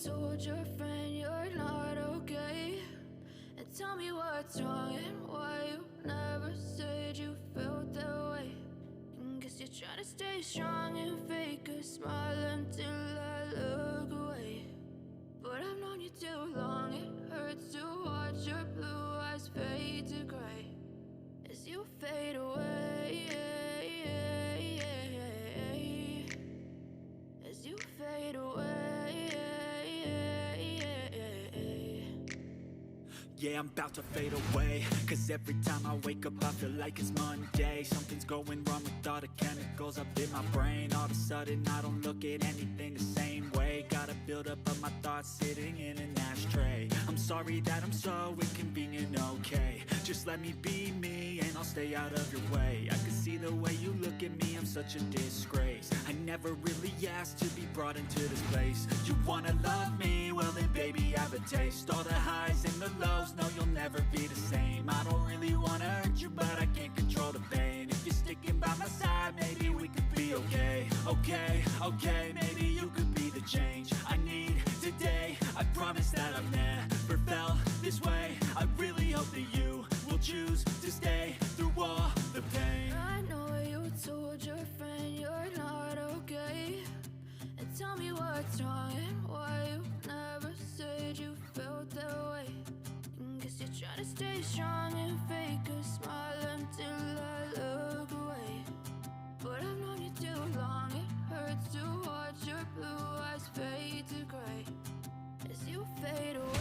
told your friend you're not okay? And tell me what's wrong and why you never said you felt that way. And guess you're trying to stay strong and fake a smile until I look away. But I've known you too long, it hurts to watch your blue eyes fade to gray as you fade away, as you fade away. Yeah, I'm about to fade away, cause every time I wake up I feel like it's Monday. Something's going wrong with all the chemicals up in my brain. All of a sudden I don't look at anything the same way. Got a buildup of my thoughts sitting in an ashtray. I'm sorry that I'm so inconvenient, okay? Just let me be me and I'll stay out of your way. I can see the way you look at me, I'm such a disgrace. I never really asked to be brought into this place. You wanna love me? Well then baby, have a taste. All the highs and the lows, no, you'll never be the same. I don't really wanna hurt you, but I can't control the pain. If you're sticking by my side, maybe we could be okay. Okay, maybe you could be the change I need today. I promise that I've never felt this way. I really hope that you will choose to stay through all the pain. I know you told your friend you're not okay. And tell me what's wrong and why you never said you felt that way. And guess you're trying to stay strong and fake a smile until I look away. But I've known you too long, it hurts to watch your blue eyes fade to gray as you fade away.